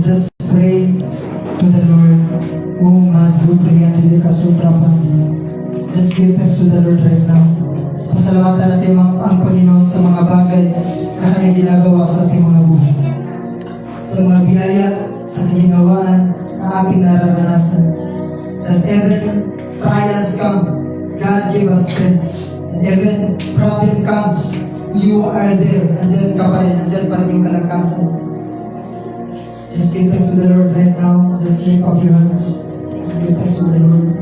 just pray to the Lord. Just give thanks to the Lord right now. Pasalamatan natin ang Panginoon sa mga bagay na kanyang ginagawa sa ating mga buhay. Sa mga biyaya, sa ginawaan na ating nararanasan. That even trials come, God give us strength. And even problem comes, you are there. Andyan ka pa rin, andyan pa rin yung kalakasan. Just give thanks to the Lord right now. Just lift up your hands. Give thanks to the Lord.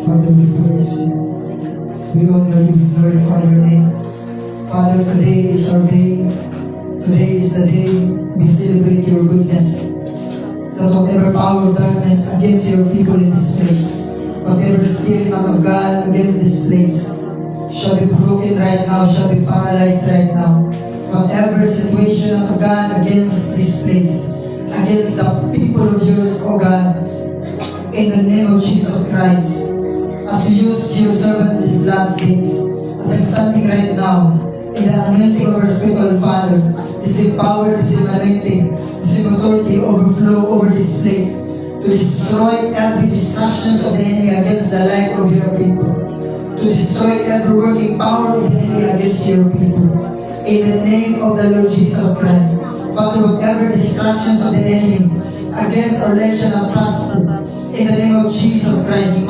Father, we praise you. We honor you, we glorify your name. Father, today is our day. Today is the day we celebrate your goodness. That whatever power of darkness against your people in this place, whatever spirit not of God against this place, shall be broken right now, shall be paralyzed right now. Whatever situation not of God against this place, against the people of yours, O God, in the name of Jesus Christ, as you use your servant in these last days, as I'm standing right now, in the anointing of our spiritual Father, the same power, the same anointing, the same authority overflow over this place, to destroy every distractions of the enemy against the life of your people, to destroy every working power of the enemy against your people. In the name of the Lord Jesus Christ, Father, whatever distractions of the enemy against our life shall not prosper. In the name of Jesus Christ,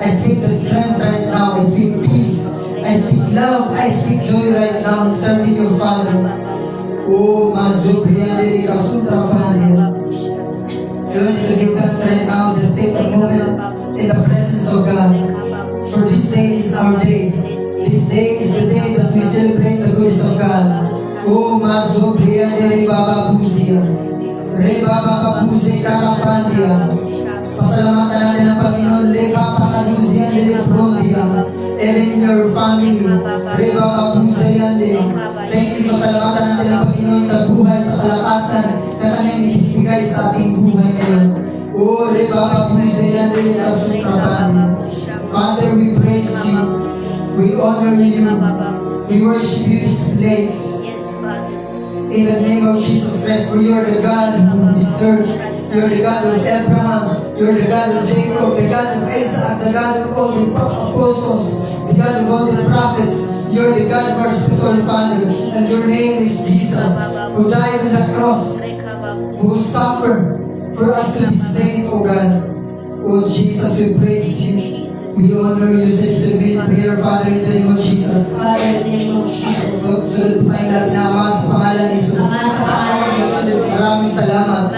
I speak the strength right now. I speak peace. I speak love. I speak joy right now in serving your Father. Oh, even if you give thanks right now, just take a moment in the presence of God. For this day is our day. This day is the day that we celebrate the goodness of God. Oh, pasalamatan natin ang Panginoon. Even in your family. Thank you. Pasalamatan natin ang Panginoon sa buhay, sa kalakasan na kanyang ibigay sa ating buhay ngayon. Father, we praise you. We honor you. We worship you in this place. In the name of Jesus Christ, for you are the God who we serve. You are the God of Abraham. You are the God of Jacob, the God of Isaac, the God of all the apostles, the God of all the prophets. You are the God of our spiritual Father, and your name is Jesus, who died on the cross, who suffered for us to be saved, O God. O Jesus, we praise you. We honor you, since we prayer, Father, in the name of Jesus. Father, in the name of Jesus. Sunod po tayong lahat na ama sa pangalan ni Jesus. Maraming salamat.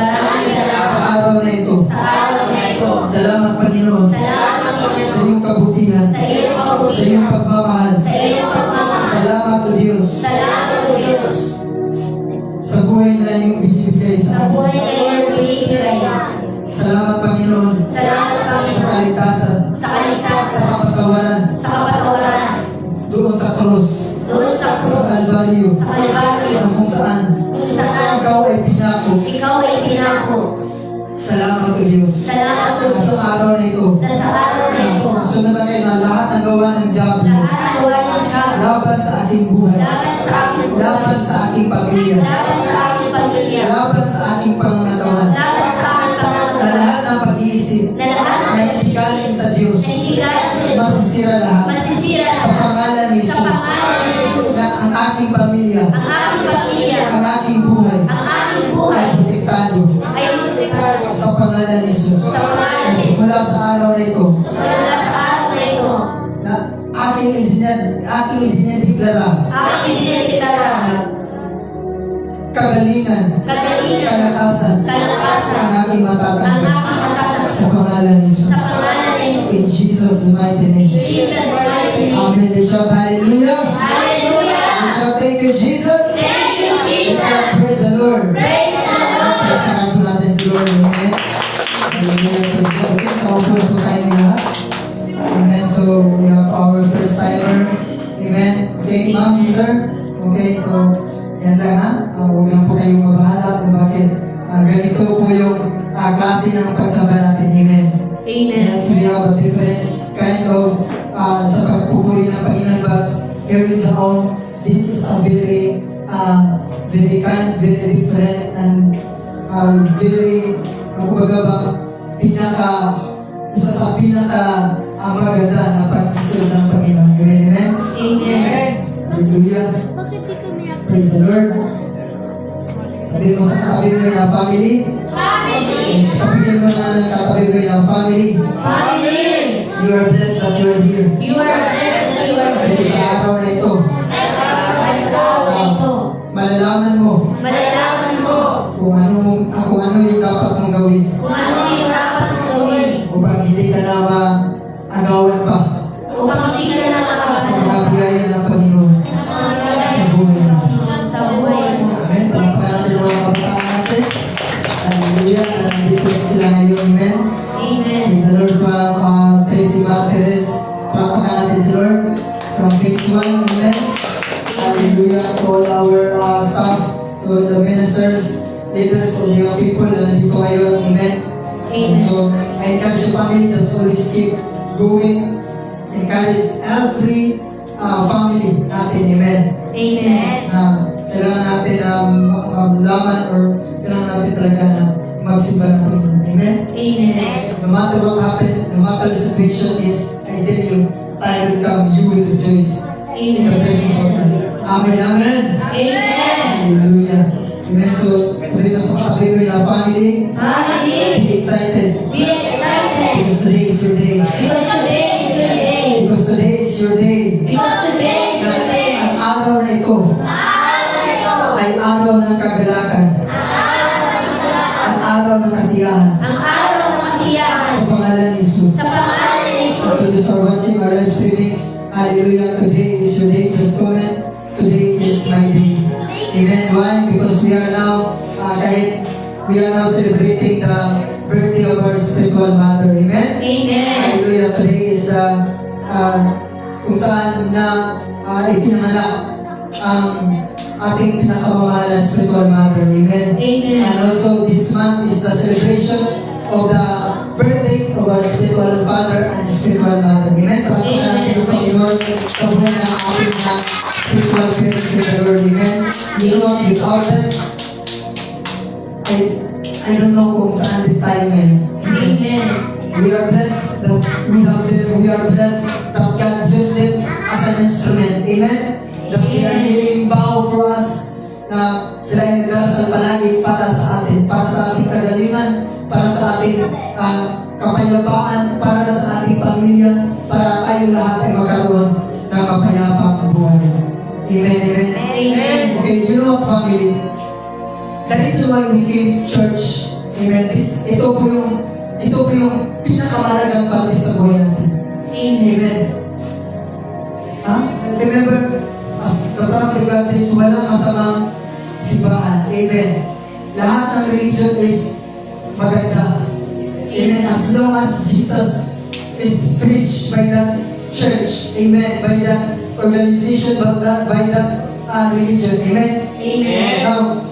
Sa araw na ito. Salamat, Panginoon. Sa iyong kabutihan. Sa iyong pagmamahal. Salamat, O Diyos. Sa buhay na iyong binibigay sa amin. Salamat, Panginoon. Sa kaligtasan. Sa kapatawaran. Doon sa krus. Sa Kalbaryo. Kung saan ikaw ay pinako. Salamat, O Diyos. Sa araw na ito. Sunod na kayo na lahat ng gawa ng diablo. Laban sa aking buhay. Laban sa aking pamilya. Laban sa aking pangangatawan. Na lahat ng pag-iisip na hindi galing sa Diyos, masisira lahat. Sa pangalan ni Jesus, na ang aking pamilya, ang aking buhay, ay protektado. Sa pangalan ni Jesus. Mula sa araw na ito, na aking dinedeklara na kagalingan, kalakasan, ang aking matatanggap. Sa pangalan ni Jesus. In Jesus' mighty name. Amen. Let's shout hallelujah. Let's shout thank you, Jesus. Let's shout praise the Lord. Pagkakaan po natin si Lord. Amen. Amen. Praise God. Okay, paupo po tayo lahat. Amen. So, we have our first timer. Amen. Okay, ma'am, sir. Okay, so, yan lang ha. Huwag lang po kayong mabahala kung bakit ganito po yung klase ng pagsamba natin. Amen. Amen. Yes, we have a different kind of sa pagpupuri ng Panginoon, but here in Jaon, this is a very kind, very different, and very, kumbaga ba, isa sa maganda na pagsiserve ng Panginoon. Amen, amen? Amen. Hallelujah. Praise the Lord. Sabihin mo sa katabi mo yung family. Family. Sabihin mo na katabi mo yung family. Family. You are blessed that you are here. You are blessed that you are Dahil sa here. araw na ito, Sa araw na ito, malalaman mo malalaman mo kung ano yung dapat mong gawin kung ano yung dapat mong gawin upang hindi ka na maagawan pa upang hindi ka na sa mga makakasama biyaya ng Panginoon sa buhay mo. sa buhay mo. Amen. Palakpakan natin ang mga kabataan natin. Hallelujah. Nandito sila ngayon. Amen. Amen. Praise the Lord from Tracy Martires. Palakpakan natin si Lord from phase 1. Amen. Hallelujah to all our staff, to the ministers, leaders, to the young people na nandito ngayon. Amen. Amen. So, I encourage your family, just always keep going. Encourage every family natin. Amen. Amen. Kailangan natin maglaman or kailangan natin talaga na magsimba ng Panginoon. Amen? Amen. No matter what happened, no matter the situation is, I tell you, time will come, you will rejoice in the presence of God. Amen, amen. Amen. Hallelujah. Amen. So, sabihin mo sa katabi mo yung family, Family. be excited. Be excited. Because today is your day. Because today is your day. Because today is your day. Because today is your day. Ang araw na ito ay araw ng kagalakan. Ang araw ng kasiyahan. Ang araw ng kasiyahan. Sa pangalan ni Jesus. Sa pangalan ni To Jesus. those who are watching our live streaming, hallelujah, today is your day. Just comment, today is my day. Amen. Why? Because we are now, celebrating the birthday of our spiritual mother. Amen. Amen. Hallelujah. Today is the, kung saan na ipinanganak ang ating pinakamamahal na spiritual mother. Amen. Amen. And also, this month is the celebration of the birthday of our spiritual father and spiritual mother. Amen. Pagkakita natin ang Panginoon sa buhay ng ating spiritual parents in the Lord. Amen. You know what? Without them, I don't know kung saan din tayo ngayon. Amen. We are blessed that we have them. We are blessed that God used them as an instrument. Amen. That they are giving bow for us na sila ay nagdarasal palagi para sa atin, para sa ating kagalingan, para sa ating kapayapaan, para sa ating pamilya, para tayong lahat ay magkaroon ng kapayapang buhay. Amen, amen. Amen. Okay, you know what, family? The reason why we came church, amen, ito po yung pinakamalagang parte sa buhay natin. Amen. Remember, as the prophet God says, walang masamang simbahan. Amen. Lahat ng religion is maganda. Amen. As long as Jesus is preached by that church, amen, by that organization, by that religion. Amen. Amen. Now,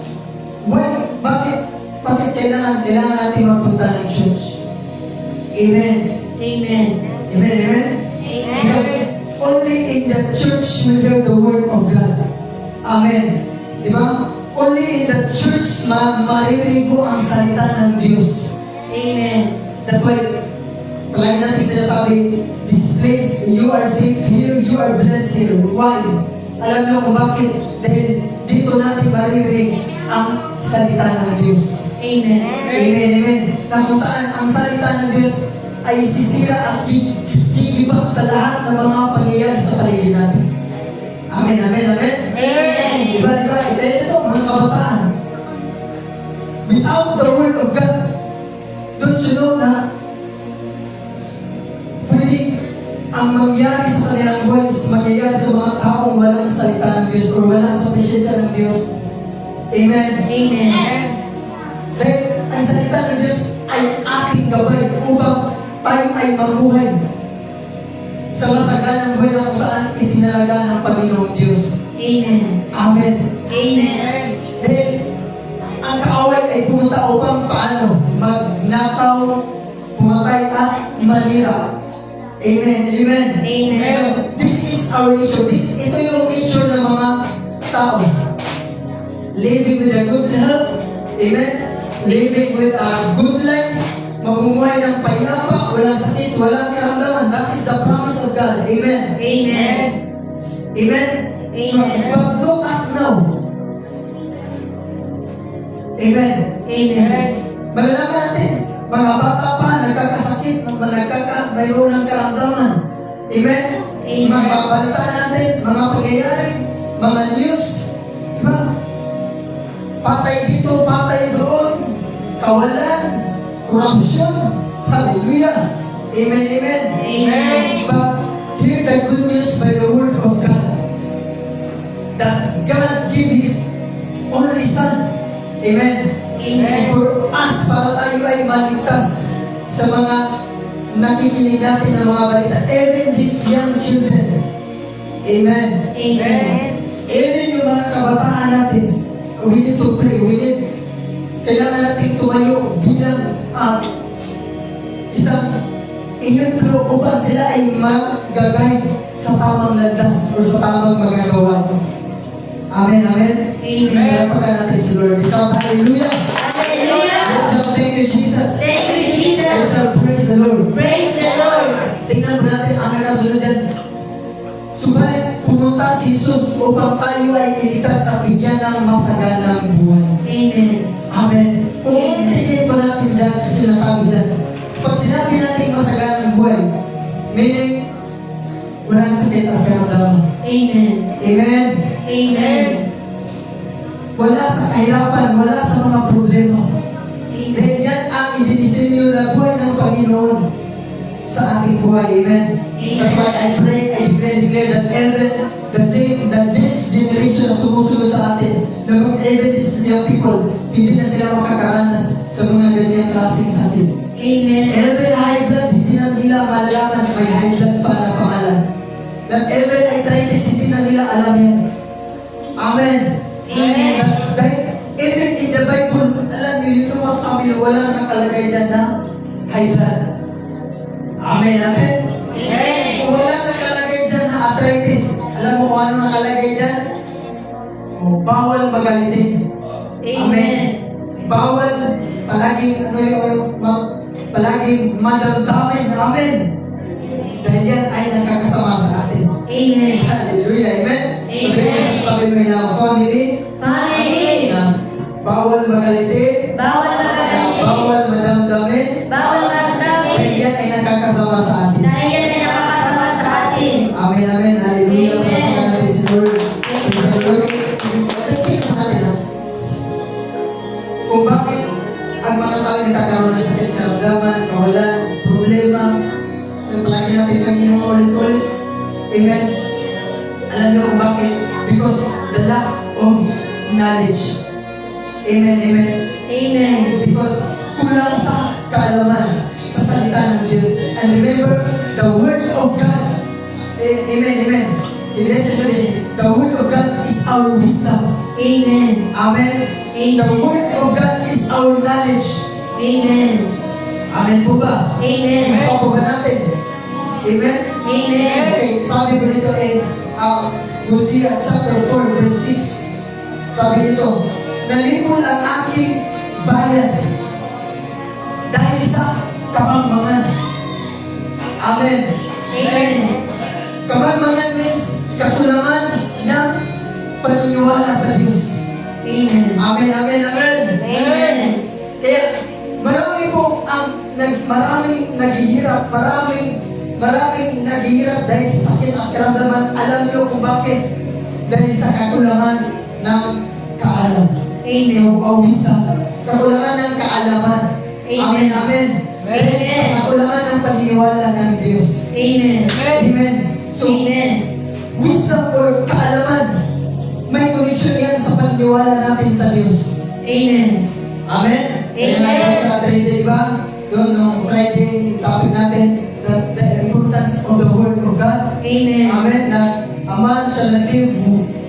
bakit kailangan natin magpunta ng church? Amen. Amen. Amen, amen? Because only in the church will hear the word of God. Amen. Diba? Only in the church maririnig ko ang salita ng Diyos. Amen. That's why, palagi natin sinasabi, this place, you are safe here, you are blessed here. Why? Alam niyo kung bakit? Dahil dito natin maririnig ang salita ng Diyos. Amen. Amen, amen. Na kung saan ang salita ng Diyos ay sisira at gigibak sa lahat ng mga pangyayari sa paligid natin. Amen, amen, amen. Amen. Diba? Ito, mga kabataan. Without the word of God, don't you know na pwedeng ang mangyari sa kanilang buhay is mangyayari sa mga taong walang salita ng Diyos o walang sufficiency ng Diyos. Amen. Amen. Dahil ang salita ng Diyos ay aking gabay upang tayo ay mabuhay sa masaganang buhay na kung saan itinalaga ng Panginoong Diyos. Amen. Amen. Amen. Dahil ang kaaway ay pumunta upang paano? Magnakaw, pumatay at manira. Amen. Amen. Amen. Now, this is our nature. Ito yung nature ng mga tao. Living with a good health. Amen. Living with a good life. Mamumuhay ng payapa, walang sakit, walang karamdaman. That is the promise of God. Amen. Amen. Amen. Amen. But look at now. Amen. Amen. Malalaman natin, mga bata pa, nagkakasakit, mayroon ng karamdaman. Amen? Amen. Magbabalita natin, mga pangyayari, mga news, diba? Patay dito, patay doon, kawalan, corruption. Hallelujah. Amen, amen. Amen. But hear the good news by the word of God. That God gave His only Son. Amen. Amen. For us, para tayo ay maligtas sa mga nakikinig natin ng mga balita. Even these young children. Amen. Amen. Even yung mga kabataan natin. We need to pray. Kailangan natin tumayo bilang isang ehemplo upang sila ay mag-guide sa tamang landas o sa tamang magagawa. Amen, amen. Amen. Pagpapagod natin si Lord. Isang hallelujah. Hallelujah. Let's all thank you, Jesus. Thank you, Let's Jesus. all praise the Lord. Praise the Lord. Tingnan mo natin ang nasunod dyan. Subalit, pumunta si Jesus upang tayo ay iligtas at bigyan ng masaganang buhay. Amen. Amen. Kung iintindihin pa natin dyan, sinasabi dyan, pag sinabi natin masaganang buhay, meaning, walang sakit at karamdaman. Amen. Amen. Amen. Wala sa kahirapan, wala sa mga problema. Amen. Dahil yan ang idinisenyo na buhay ng Panginoon sa ating buhay. Amen. That's why I pray, I declare that even the next generation na sumusunod sa atin, na kung even these young people, hindi na sila makakaranas sa mga ganyang klaseng sakit. Amen. Even high blood, hindi na nila malalaman may high blood pa na pangalan. That even arthritis, hindi na nila alam yan. Amen. Amen. Dahil even in the Bible, alam niyo, yung mga family, wala nakalagay dyan na high blood. Amen. Amen. Amen. Kung wala nakalagay dyan na arthritis, alam mo kung ano nakalagay dyan? Bawal magalitin. Amen. Bawal palaging palaging madamdamin. Amen. Dahil yan ay nakakasama sa atin. Amen. Hallelujah. Amen. Amen. Sabi mo na family, Family. na bawal magalitin, Bawal na magalitin. bawal madamdamin, Bawal dahil magdamit. yan ay nakakasama sa atin. Dahil yan ay nakakasama sa atin. Amen, amen. Hallelujah. Amen. Pagpapagod natin si Lord. Praise the Lord. Tingnan mo natin, ha? Kung bakit ang mga tao ay nagkakaroon ng sakit, karamdaman, kawalan, problema, palagi natin kanyang ulit-ulit. Amen. Alam niyo kung bakit? Because the lack of knowledge. Amen, amen. Amen. Because kulang sa kaalaman sa salita ng Diyos. And remember, the Word of God. Amen, amen. Listen to this. The Word of God is our wisdom. Amen. Amen. The Amen. Word of God is our knowledge. Amen. Amen po ba? Amen. Ito po ba natin? Amen? Amen. Okay, sabi ko dito in Hosea chapter 4 verse 6. Sabi dito, nalipol ang aking bayan dahil sa kamangmangan. Amen. Amen. Kamangmangan means kakulangan ng paniniwala sa Diyos. Amen. Amen, amen, amen. Amen. Kaya marami po maraming naghihirap, maraming naghihirap dahil sa sakit at karamdaman. Alam niyo kung bakit? Dahil sa kakulangan ng kaalam. Amen. O wisdom. Kakulangan ng kaalaman. Amen, amen. Dahil sa kakulangan ng paniniwala ng Diyos. Amen. Amen. So, Amen. wisdom or kaalaman, may connection yan sa paniniwala natin sa Diyos. Amen. Amen? Kaya nga sa Tracy, diba? Doon nung Friday, topic natin, the importance of the Word of God. Amen. Amen? That a man shall not live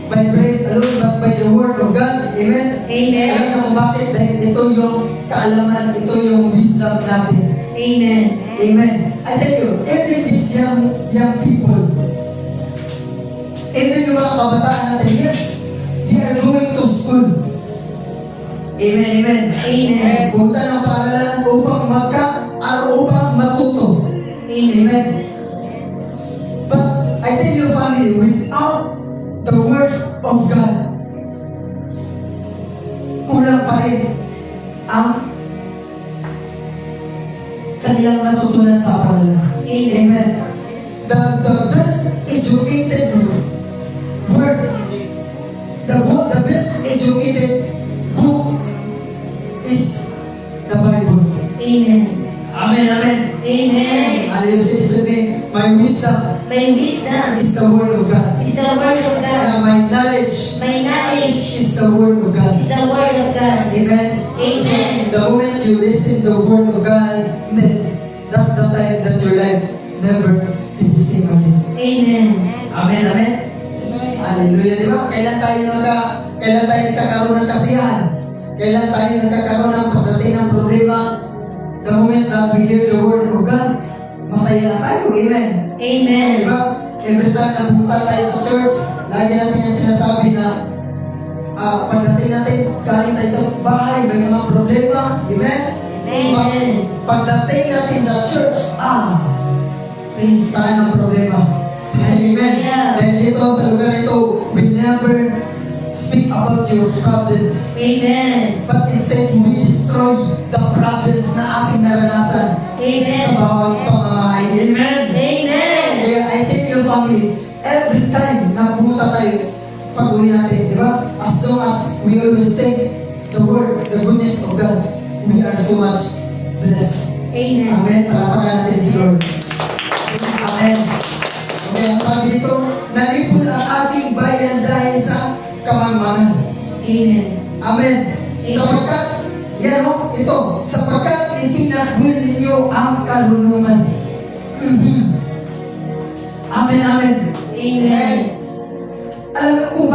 by bread alone, but by the Word of God. Amen? Amen. Alam na kung bakit? Dahil ito yung kaalaman, ito yung wisdom natin. Amen. Amen. I tell you, even these young people, even yung mga kabataan natin, yes, they are going to school. Amen, amen. Amen. Punta ng paaralan upang upang matuto. Amen. But I tell you, family, without the Word of God, kulang pa rin ang kanilang natutunan sa paaralan. Amen. The best educated word, the best educated book is the Bible. Amen. Amen, amen. Amen. Hallelujah. Sabi, my wisdom My wisdom is the Word of God. is the word of God. My knowledge My knowledge is the Word of God. is the word of God. Amen. Amen. The moment you listen to the Word of God, then that's the time that your life never be the same again. Amen. Amen, amen. Hallelujah, di ba? Kailan tayo nagkakaroon ng kasiyahan? Kailan tayo nagkakaroon ng pagdating ng problema? The moment that we hear the Word of God, masaya na tayo. Amen. Amen. Di ba? Every time na pumunta tayo sa church, lagi natin yung sinasabi na pagdating natin, galing tayo sa bahay, may mga problema. Amen? Amen. Pagdating natin sa church, Praise God. saan ang problema? Amen. Yeah. Dahil dito, sa lugar ito, we never speak about your problems. Amen. But instead, we destroy the problems na ating naranasan Amen. sa bawat pamamahay. Amen. Amen. Kaya I tell you, family, every time na pumunta tayo, pag-uwi natin, di ba? As long as we always take the word, the goodness of God, we are so much blessed. Amen. Amen. Palapakan natin si Lord. Amen. Okay, ang sabi dito, nalipol ang ating bayan dahil sa kamangmangan. Amen. Amen. Sapagkat, sapagkat itinagwil ninyo ang karunungan. Amen, amen. Amen. Alam mo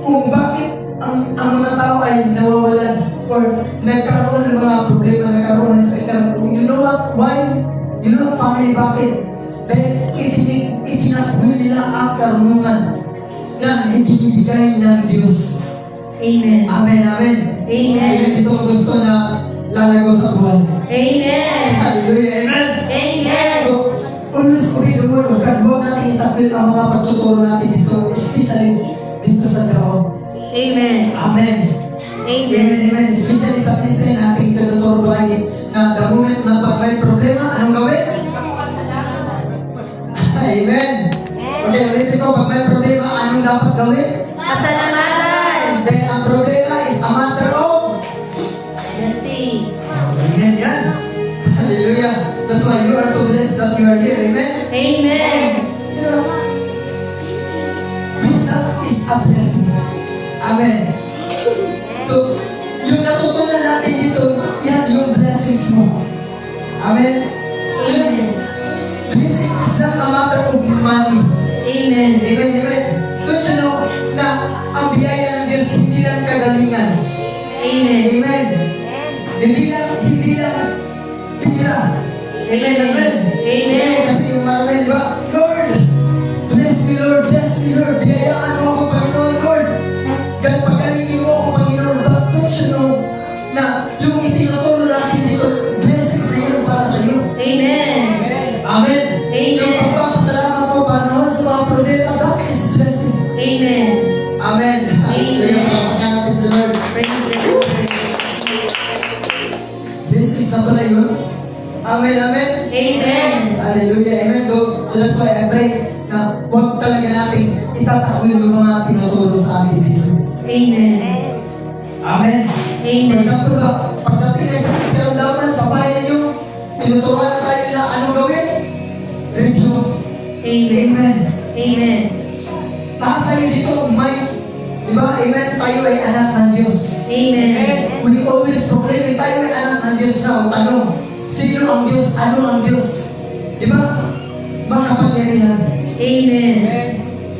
kung bakit ang mga tao ay nawawalan or nagkaroon ng mga problema, nagkaroon ng sakit. You know what? Why? You know, family, bakit? Dahil itinagwil nila ang karunungan na ibinibigay ng Diyos. Amen. Amen, amen. Amen. Sino dito gusto na lalago sa buhay? Amen. Hallelujah, amen. Amen. So, always obey the word of God. Huwag natin itapil ang mga pagtuturo natin dito, especially dito sa Tao. Amen. Amen. Amen. Amen, amen. Especially sa ministry natin ituturo lagi na the moment na pag may problema, anong gawin? Amen. Okay, ulitin ko, pag may problema, anong dapat gawin? Pasalamatan. Dahil ang problema is a matter of The sea. Amen yan. Hallelujah. That's why you are so blessed that you are here. Amen. Amen. You know, wisdom is a blessing. Amen. So, yung natutunan natin dito, yan yung blessings mo. Amen. Amen. Blessing is not a matter of money. Amen. Amen, amen. Don't you know na ang biyaya ng Diyos hindi lang kagalingan. Amen. Amen. Hindi lang pira. Amen, amen. Amen. Kasi yung marami, di ba? Lord, bless me, Lord, bless me, Lord. Biyayaan mo ako, Panginoon, Lord. Pagkalingin mo ako, Panginoon. But don't you know na yung itinuturo natin dito, blessings na yun para sa iyo. Amen. Amen. Amen. Yung pagpapasalamat mo, Panginoon, sa mga problema, that is blessing. Amen. Amen. Hallelujah. Pagpapasalamat natin sa Lord. Praise the Lord. Blessings na pala yun. Amen, amen. Amen. Hallelujah. Amen. So that's why I pray na huwag talaga natin itatakwil yung mga tinuturo sa atin dito. Amen. Amen. For Amen. example ba, pagdating ay sa karamdaman sa bahay ninyo, tinuturuan na tayo na anong gawin? Review. Amen. Amen. Amen. Lahat tayo dito may, di ba? Amen. Tayo ay anak ng Diyos. Amen. We always proclaim tayo ay anak ng Diyos na o tanong, sino ang Diyos? Ano ang Diyos? Di ba? Makapangyarihan. Amen.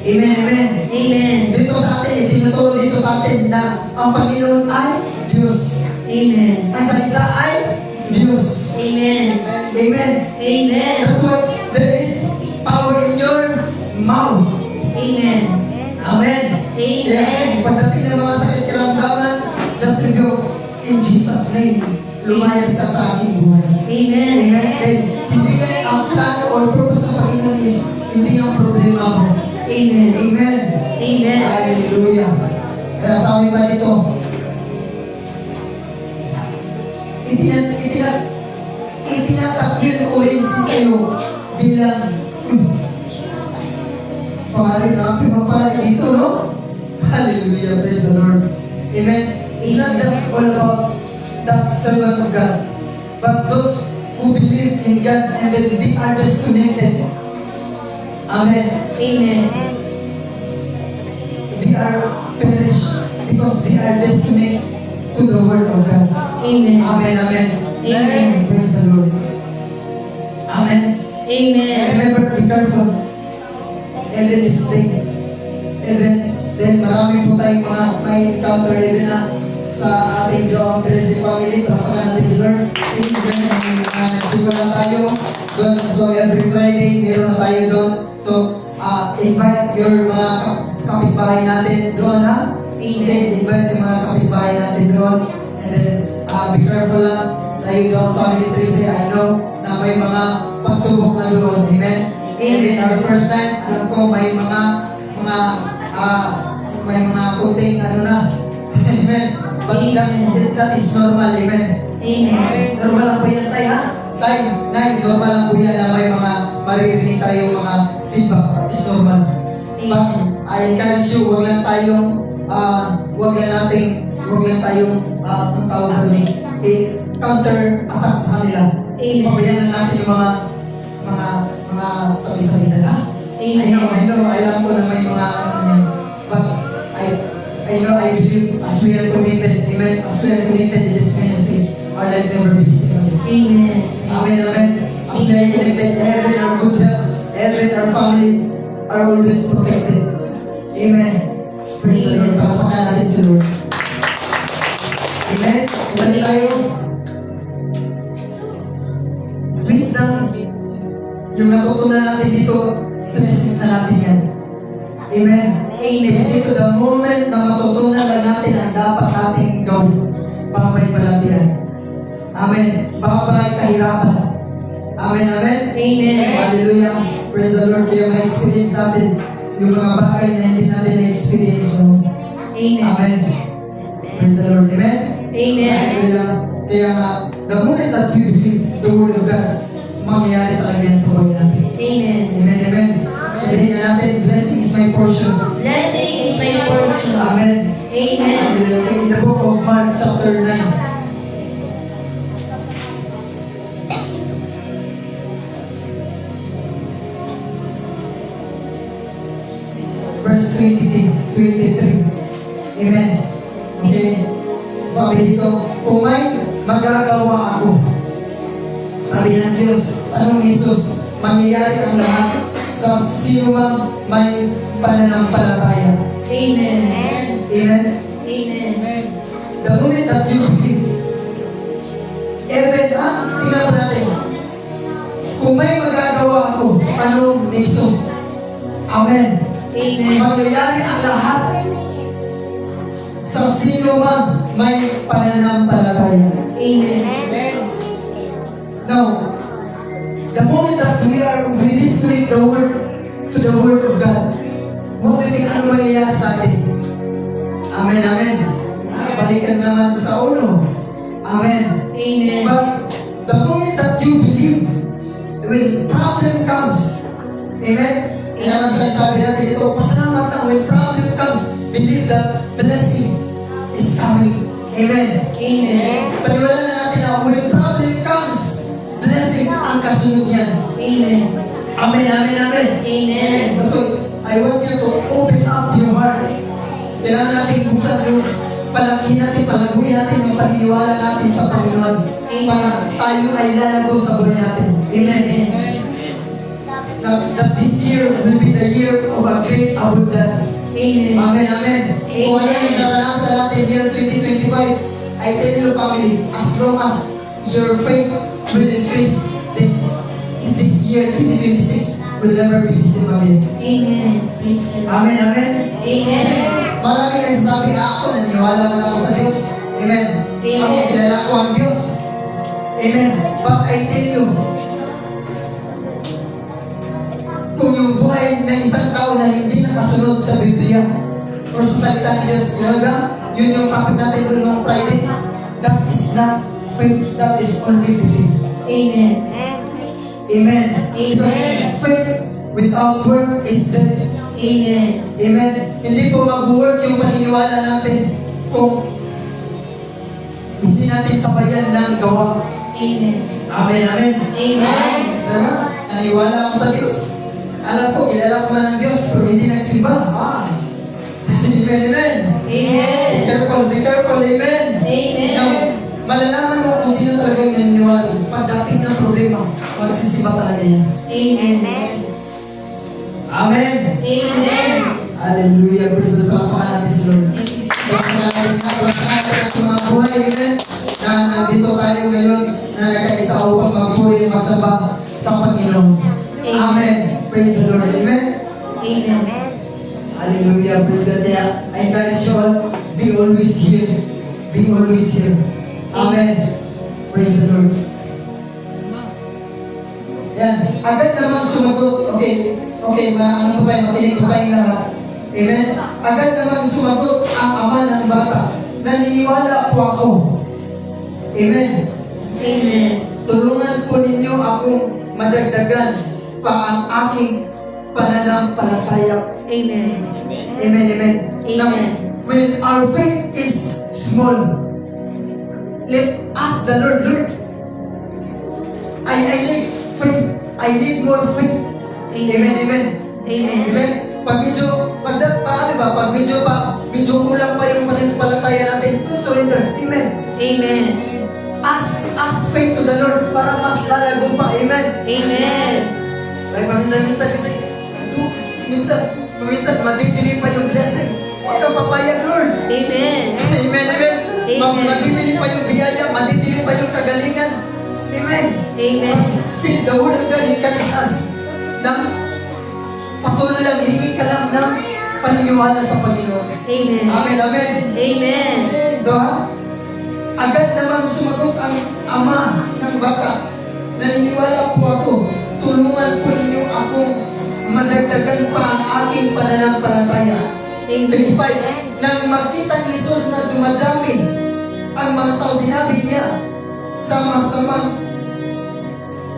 Amen, amen. Amen. Dito sa atin, itinuturo dito sa atin na ang Panginoon ay Diyos. Amen. Ang salita ay Diyos. Amen. Amen. Amen. That's why there is power in your mouth. Amen. Amen. Amen. Kaya pagdating ng mga sakit karamdaman, just rebuke in Jesus' name. Lumayas ka sa aking buhay. Amen. Amen. And hindi yan ang plano or purpose ng Panginoon is hindi ang problema mo. Amen. Amen. Amen. Hallelujah. Kaya sabi pa dito, itinatakbil ko rin si kayo bilang pare dito, no? Hallelujah. Praise the Lord. Amen. It's not just all about that servant of God, but those who believe in God and then they are disconnected. Amen. Amen. They are perished because they are disconnected to the word of God. Amen. Amen. Amen. Amen. Praise the Lord. Amen. Amen. Remember, be careful. Even this day. Then marami po tayong mga may encounter even na sa ating John Tracy family. Parapakan natin si Lord. Amen. Nagsimula tayo doon. So every Friday, meron na tayo doon. So invite your mga kapitbahay natin doon, ha? Okay, invite yung mga kapitbahay natin doon. And then, be careful lang. Tayo John Family Tracy, I know na may mga pagsubok na doon. Amen? Even our first time, alam ko may mga kunting ano na. Amen? But that is normal. Amen? Amen. Normal lang po yan tayo, ha? Tayo, normal lang po yan na may mga maririnig tayo mga feedback. That is normal. But I encourage you, huwag lang tayong ang tawag na doon, counter-attack sa kanila. Pabayaan na natin yung mga sabi-sabi na, I know, alam ko na may mga but I know, I believe as we are committed, amen, as we are committed in this ministry, our life never be the same. Amen. Amen, amen. As we are committed, even our good health, even our family are always protected. Amen. Praise the Lord. Pakapakan natin si Lord. Amen. Ibalik tayo. Wisdom. Yung natutunan natin dito, blessings na natin yan. Amen. Amen. Kasi to the moment na matutunan lang natin ang dapat nating gawin, babay palatihan. Amen. Babay kahirapan. Amen, amen. Amen. Hallelujah. Praise the Lord. Kaya ma-experience natin yung mga bagay na hindi natin na-experience noon. Amen. Amen. Praise the Lord. Amen. Amen. Hallelujah. Kaya the moment that you believe the word of God, mangyayari talaga yan sa buhay natin. Amen. Amen, amen. Sabihin na natin, blessing is my portion. Blessing is my portion. Amen. Amen. Hallelujah. In the book of Mark chapter 9, verse 23. Amen. Okay? Sabi dito, kung may magagawa ako, sabi ng Diyos, anong Jesus, mangyayari ang lahat sa sino mang may pananampalataya. Amen. Amen. Amen. The moment that you believe, even, tingnan mo natin, kung may magagawa ako, anong Jesus? Amen. Amen. Mangyayari ang lahat sa sino man may pananampalataya. Amen. Now, the moment that we distribute the word to the word of God, what do you think ano mangyayari sa atin? Amen, amen. Balikan naman sa ulo. Amen. Amen. But the moment that you believe, when problem comes, amen? Kaya lang sabi natin ito, pasalamat na when problem comes, believe that blessing is coming. Amen. Amen. Paniwala na natin na when problem comes, blessing ang kasunod niyan. Amen. Amen, amen, amen. Amen. So, I want you to open up your heart. Kailangan natin buksan yung palaguin natin yung paniniwala natin sa Panginoon para tayo ay lalago sa buhay natin. Amen. That this year will be the year of a great abundance. Amen. Amen, amen. Kung ano yung naranasan natin year 2025, I tell you family, as long as your faith will increase, then this year, 2026, will never be the same again. Amen. Praise the Lord. Amen, amen. Amen. Marami nagsasabi, ako, naniwala man ako sa Diyos. Amen. Ako, kilala ko ang Diyos. Amen. But I tell you, kung yung buhay ng isang tao na hindi nakasunod sa Biblia o sa salita ni Diyos, talaga, yun yung topic natin doon ng Friday. That is not faith, that is only belief. Amen. Amen. Because Amen. faith without work is dead. Amen. Amen. Hindi po mag-work yung paniniwala natin kung hindi natin sabayan ng gawa. Amen. Amen, amen. Amen. Tama? Naniwala ako sa Diyos. Alam ko, kilala ko man ang Diyos, pero hindi nagsimba. Amen, amen. Amen. Be careful, amen. Amen. Now, malalaman mo kung sino talaga yung naniniwala sa pagdating ng problema, magsisimba talaga yan. Amen. Amen. Amen. Hallelujah. Praise the Lord. Palakpakan natin si Lord. Palakpakan natin ang mga buhay, amen. Na nandito tayo ngayon, na nagkaisa upang magpuri, magsamba sa Panginoon. Amen. Praise the Lord. Amen. Amen. Hallelujah. Praise the Lord. I encourage you all, be always here. Be always here. Amen. Praise the Lord. Yan. Agad naman sumagot. Okay. Okay, ano po tayo? Makinig po tayo lahat. Amen. Agad naman sumagot ang ama ng bata. Naniniwala po ako. Amen. Amen. Tulungan po ninyo akong madagdagan pa ang aking pananampalataya. Amen. Amen, amen. Now, Amen. when our faith is small, let ask the Lord, Lord, I need faith. I need more faith. Amen, amen. Amen. Amen. Pag medyo kulang pa yung pananampalataya natin, don't surrender. Amen. Amen. Ask faith to the Lord para mas lalago pa. Amen. Amen. Ay, minsan, madidili pa yung blessing. Huwag kang papayag, Lord. Amen. Amen, amen. Amen. Madidili pa yung biyaya, madidili pa yung kagalingan. Amen. Amen. Still, the word of God encourages us na patuloy lang, hingi ka lang ng paniniwala sa Panginoon. Amen. Amen, amen. Amen. Doha, agad namang sumagot ang ama ng bata. Naniniwala po ako, tulungan po ninyo akong madagdagan pa ang aking pananampalataya. Amen. 25. Nang makita ni Jesus na dumadami ang mga tao, sinabi niya sa masamang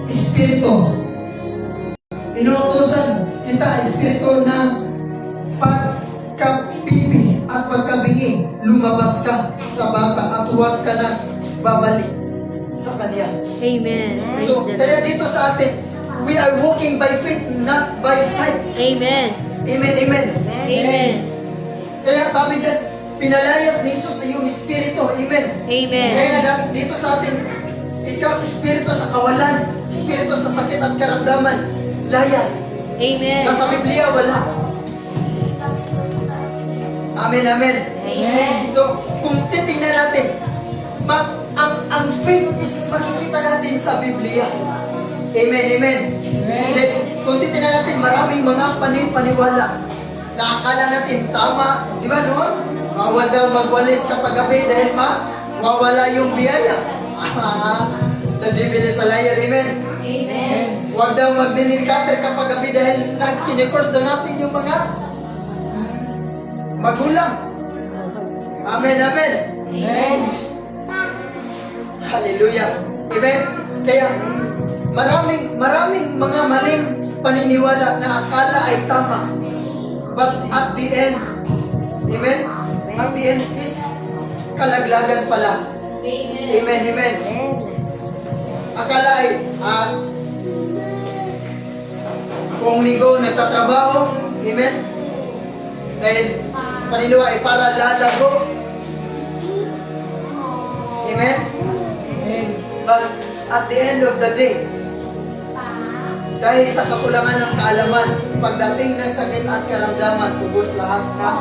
espiritu, inuutosan kita, espiritu ng pagkapipi at pagkabingi, lumabas ka sa bata at huwag ka na babalik sa kanya. Amen. Praise So, the kaya Lord. dito sa atin, we are walking by faith, not by sight. Amen. Amen, amen. Amen. Kaya sabi dyan, pinalayas ni Jesus sa iyong espiritu. Amen. Amen. Kaya dito sa atin, ikaw, espiritu sa kawalan, espiritu sa sakit at karamdaman, layas. Amen. Nasa Biblia, wala. Amen, amen. Amen. So, kung titingnan natin, ang faith is makikita natin sa Biblia. Amen, amen. Then, kung titingnan natin, maraming mga paniniwala na akala natin tama. Di ba noon? Bawal daw magwalis kapag gabi dahil mawawala yung biyaya. The devil is a liar, amen. Amen. Huwag daw magdinilkater kapag gabi dahil kinikurse daw natin yung mga magulang. Amen, amen. Amen. Hallelujah. Amen. Kaya, maraming mga maling paniniwala na akala ay tama. But at the end, amen? At the end is kalaglagan pala. Amen. Amen, amen. Akala ay, kung linggo nagtatrabaho, amen? Dahil paniniwala ay para lalago. Amen? But at the end of the day, dahil sa kakulangan ng kaalaman, pagdating ng sakit at karamdaman, ubos lahat ng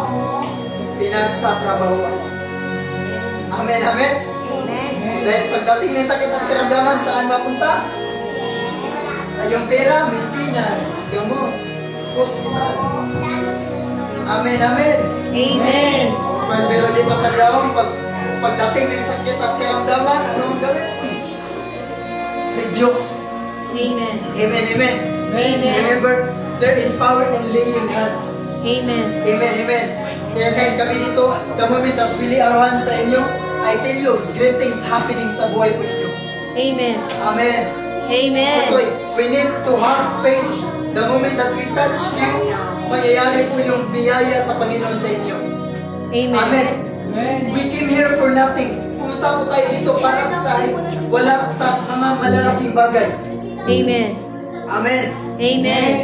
pinagtatrabahuan. Amen, amen? Dahil pagdating ng sakit at karamdaman, saan mapunta? yung pera, maintenance, gamot, hospital. Amen, amen. Amen. Pero dito sa Jaong, pagdating ng sakit at karamdaman, ano ang gawin? Rebuke. Amen. Amen, amen. Amen. Remember, there is power in laying hands. Amen. Amen, amen. Kaya kahit kami dito, the moment that we lay our hands sa inyo, I tell you, great things happening sa buhay po ninyo. Amen. Amen. Amen. That's why we need to have faith. The moment that we touch you, mangyayari po yung biyaya sa Panginoon sa inyo. Amen. Amen. We came here for nothing. Pumunta po tayo dito para sa mga malalaking bagay. Amen. Amen. Amen.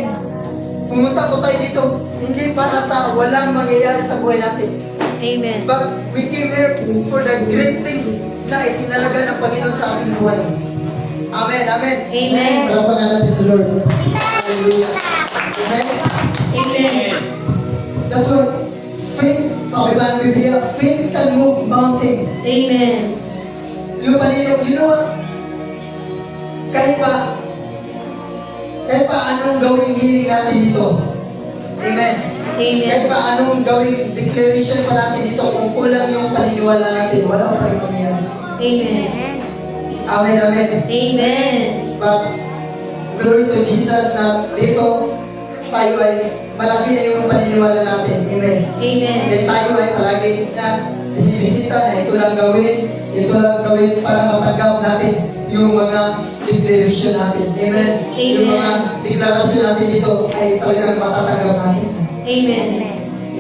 Pumunta po tayo dito hindi para sa walang mangyayari sa buhay natin. Amen. But we came here for the great things na itinalaga ng Panginoon sa ating buhay. Amen. Amen. Amen. Parapagan natin sa Lord. Hallelujah. Amen. Amen. That's why faith, sabi ba ng Biblia, faith can move mountains. Amen. Yung paniniw, you know what? Kahit pa anong gawing hiling natin dito. Amen. Kahit Amen. pa anong gawing declaration pa natin dito, kung kulang yung paniniwala natin, wala pa rin mangyayari. Amen. Amen, amen. Amen. But, glory to Jesus na dito, tayo ay malaki na yung paniniwala natin. Amen. Amen. Then tayo ay palagi na binibisita na ito lang gawin para matanggap natin yung mga declaration natin. Amen. Amen. Yung mga deklarasyon natin dito ay talagang matatanggap natin. Amen.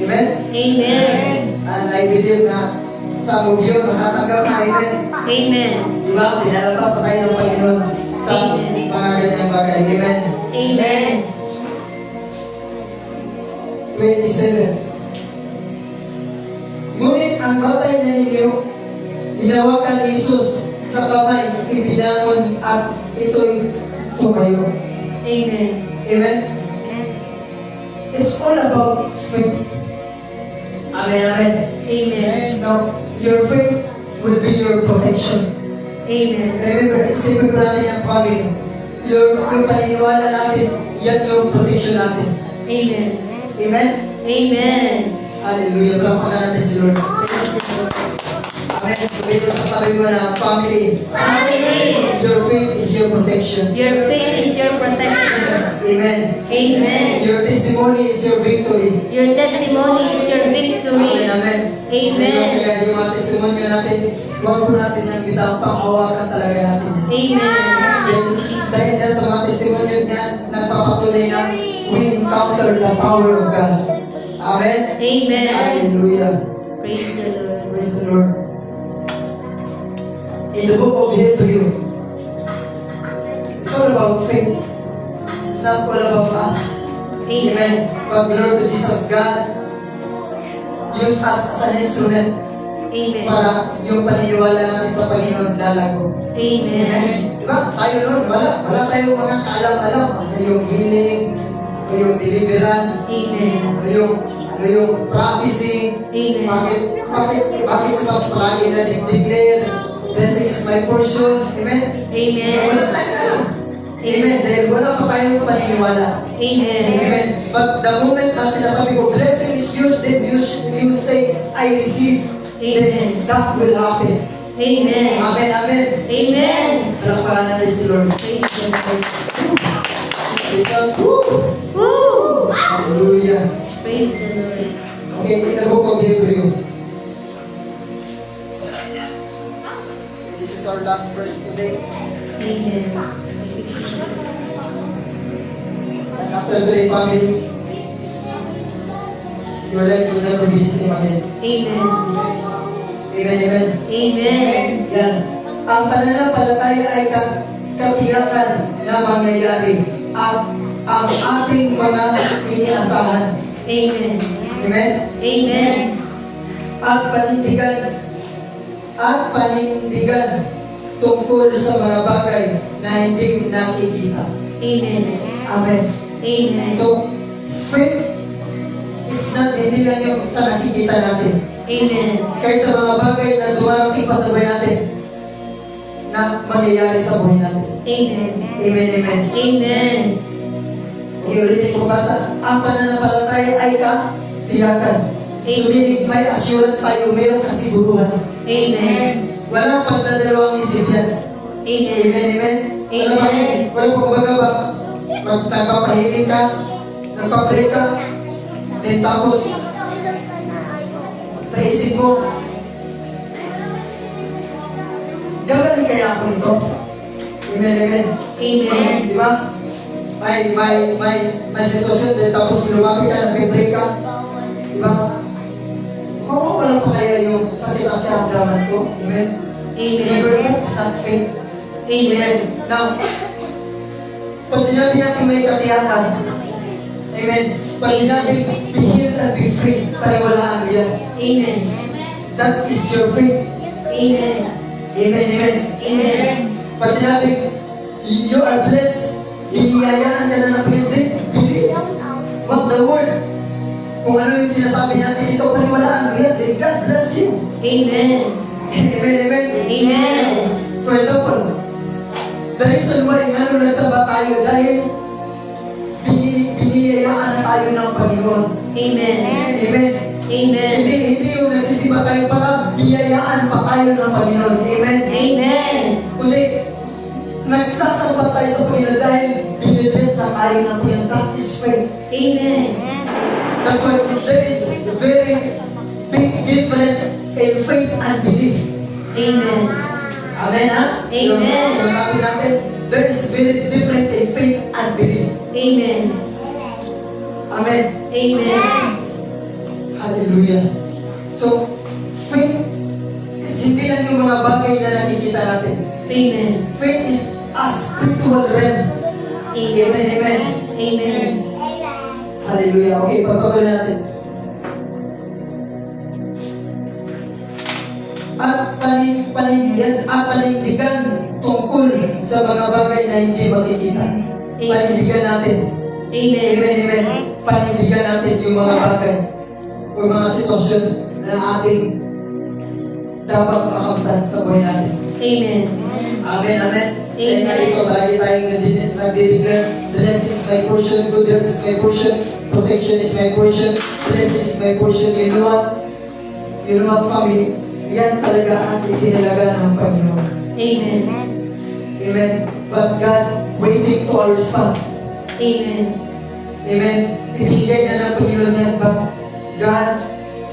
Amen. Amen. And I believe na some of you matatanggap na. Amen. Amen. Diba? Pinalabas na tayo ng Panginoon sa mga ganyang bagay. Amen. Amen. 27. Ngunit ang batay na ninyo, hinawakan ni Jesus sa kamay, ibinangon at ito'y tumayo. Amen. Amen? It's all about faith. Amen, amen. Amen. Now, your faith will be your protection. Amen. Remember, isipin ko natin ang family. Yung paniniwala natin, yan yung protection natin. Amen. Amen? Amen. Hallelujah. Palapakan natin si Lord. Amen. Sabihin mo sa tabi mo na, family, Family. your faith is your protection. Your faith is your protection. Amen. Amen. Your testimony is your victory. Your testimony is your victory. Amen. Amen. Amen. Kaya yung mga testimony natin, huwag po natin yung bitang panghawakan talaga natin. Amen. Then, dahil dyan sa mga testimony niya, nagpapatunay na we encounter the power of God. Amen. Amen. Hallelujah. Praise the Lord. Praise the Lord. In the book of Hebrew, it's all about faith. It's not all about us. Amen. Amen. But glory to Jesus, God use us as an instrument Amen. para yung paniniwala natin sa Panginoon lalago. Amen. Amen. Diba? Tayo nun, wala tayong mga kaalam-alam. Ano yung healing, ano yung deliverance, Amen. ano yung prophecy. Amen. Bakit si Pastor palagi na declare, blessing is my portion. Amen? Amen. Wala tayong alam. Amen. Dahil wala pa tayong paniniwala. Amen. Amen. But the moment na sinasabi ko, blessing is yours, then you say, I receive. Then Amen. that will happen. Amen. Amen. Amen. Amen. Alam pa natin si Lord. Praise the Lord. Praise God. Woo! Woo! Hallelujah. Praise the Lord. Okay, in the book of Hebrew. This is our last verse today. Amen. Thank you, Jesus. And after today, family, your life will never be the same again. Amen. Amen, amen. Amen. Yan. Ang pananampalataya ay katiyakan na mangyayari at ang ating mga iniasahan. Amen. Amen? Amen. At panindigan tungkol sa mga bagay na hindi nakikita. Amen. Amen. Amen. So, faith, it's not hindi lang yung sa nakikita natin. Amen. Kahit sa mga bagay na dumarating pa sa buhay natin na mangyayari sa buhay natin. Amen. Amen, amen. Amen. Okay, ulitin ko basa. Ang pananampalataya ay katiyakan. Sumilig may assurance sa'yo, mayroong kasiguruhan. Amen. Walang pagdadalawang isip yan. Amen. Amen, amen. Amen. Walang kumbaga ba, pag nagpapahiling ka, nagpa-pray ka, then tapos, sa isip mo, gagaling kaya ako nito. Amen, amen. Amen. Di ba? May sitwasyon din, tapos lumapit ka, nagpe-pray ka. Di ba? Mawawala pa kaya yung sakit at karamdaman ko. Amen? Remember, Amen. that's not faith. Amen. Amen. Now, pag sinabi natin may katiyakan, amen, pag sinabi, be healed and be free, paniwalaan mo yan. Amen. That is your faith. Amen. Amen, amen. Amen. Pag sinabi, you are blessed, biniyayaan ka na ng believe. What the word? Kung ano yung sinasabi natin dito, paniwalaan mo yan, then God bless you. Amen. Amen, amen. Amen. For example, the reason why nga nagsaba tayo dahil biniyayaan na tayo ng Panginoon. Amen. Amen. Amen. Hindi yung nagsisiba tayo para biyayaan pa tayo ng Panginoon. Amen. Amen. Kundi, nagsasamba tayo sa Panginoon dahil binibless na tayo ng Panginoon. That is faith. Amen. That's why there is very big difference in faith and belief. Amen. Amen, ha? Amen. Yung topic natin, there is very different in faith and belief. Amen. Amen. Amen. Hallelujah. So, faith is hindi lang yung mga bagay na nakikita natin. Amen. Faith is a spiritual realm. Amen, amen. Amen. Hallelujah. Okay, pagpatuloy natin. At panindigan tungkol sa mga bagay na hindi makikita. Panindigan natin. Amen. Amen, amen. Panindigan natin yung mga bagay o mga sitwasyon na ating dapat makamtan sa buhay natin. Amen. Amen, amen. Kaya nga Amen. dito, palagi tayong nagdi-declare, blessing is my portion, good health is my portion, protection is my portion, blessing is my portion. You know what? You know what, family? Yan talaga ang itinalaga ng Panginoon. Amen. Amen. But God waiting to our response. Amen. Amen. Ibigay na ng Panginoon yan, but God,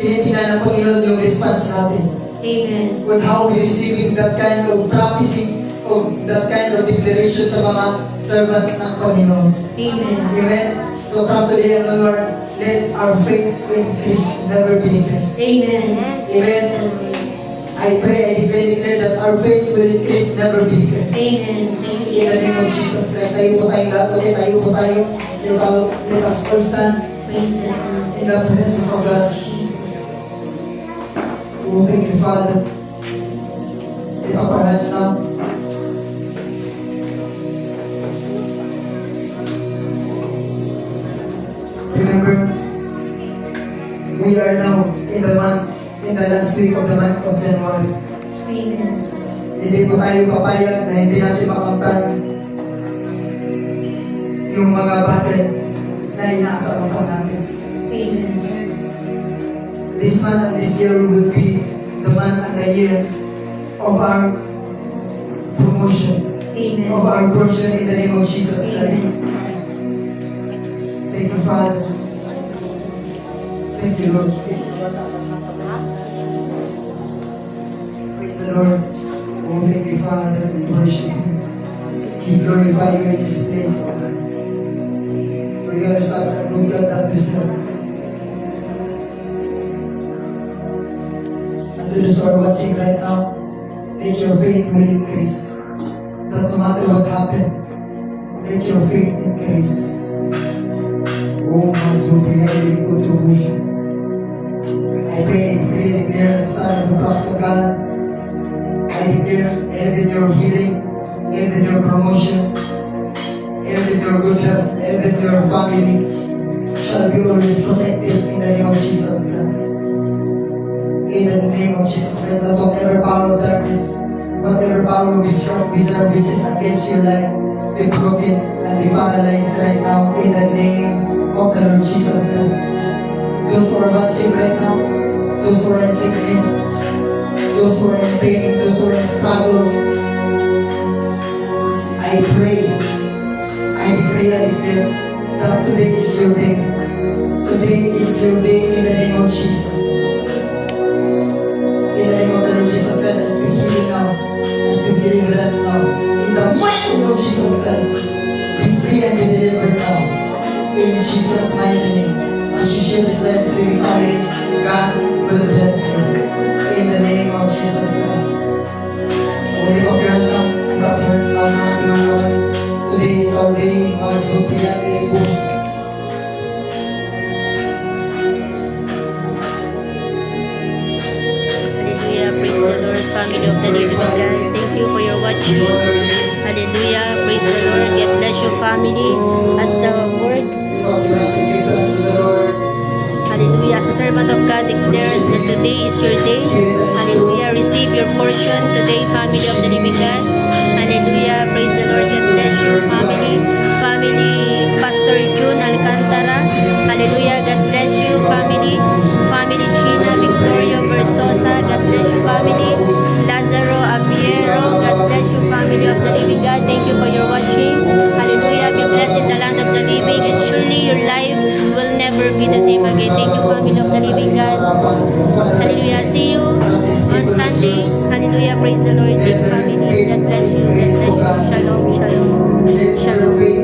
tinitingnan ng Panginoon yung response natin. Amen. With how we receiving that kind of prophecy, of that kind of declaration sa mga servant ng Panginoon. Amen. Amen. So from today on, Lord, let our faith increase, never be decreased. Amen. Amen. I pray, I declare that our faith will increase, never be decreased. Amen. In the name of Jesus Christ, tayo po tayong lahat. Okay, tayo po tayo. Let us all stand Praise the Lord. in the presence of God. Jesus. Oh, thank you, Father. Lift up our hands now. Remember, we are now in the last week of the month of January. Amen. Hindi po tayo papayag na hindi natin makamtan yung mga bagay na inaasam-asam natin. Amen. This month and this year will be the month and the year of our promotion, Amen. of our portion in the name of Jesus Christ. Thank you, Father. Thank you, Lord. Praise the Lord. Oh, thank you, Father. We worship you. We glorify you in this place, oh God. For you are such a good God that we serve. And to those who are watching right now, let your faith will increase. That no matter what happened, let your faith increase. Oh, my superior, contribution. I pray, declare the Son of the Prophet of God. I declare everything your healing, everything your promotion, everything your good health, everything your family shall be always protected in the name of Jesus Christ. In the name of Jesus Christ, that whatever power of darkness, Whatever power wizard which is against your life, be broken and be paralyzed right now in the name of the Lord Jesus Christ. Those who are watching right now, those who are in sickness, those who are in pain, those who are in struggles, I pray, I decree and declare that today is your day. Today is your day in the name of Jesus. In the name of the Lord Jesus Christ, I speak healing now. I speak deliverance now. In the mighty name of Jesus Christ, be free and be delivered now. In Jesus' mighty name. As you share this life with your family, God will bless you. In the name of Jesus Christ. Lift up your hands now. Lift up your hands now sa ating mga kamay. Today is our day. Mga supriyate po. Hallelujah. Praise the Lord, family of the living God. Thank you for your watching. Hallelujah. Praise the Lord. God bless you, family. As the word, Lift up your hands and give thanks to the Lord. hallelujah, as the servant of God declares that today is your day. Hallelujah. Receive your portion today, family of the living God. Hallelujah. Praise the Lord. God bless you, family. Family, Pastor June Alcantara. Hallelujah. God bless you, family. Family Gina Victoria Versosa. God bless you, family. Lazaro Abiero. God bless you, family of the living God. Thank you for your watching. Hallelujah. Be blessed in the land of the living, and surely your life will never be the same again. Thank you, family of the living God. Hallelujah. See you on Sunday. Hallelujah. Praise the Lord. Thank you, family. God bless you. God bless you. Shalom. Shalom. Shalom.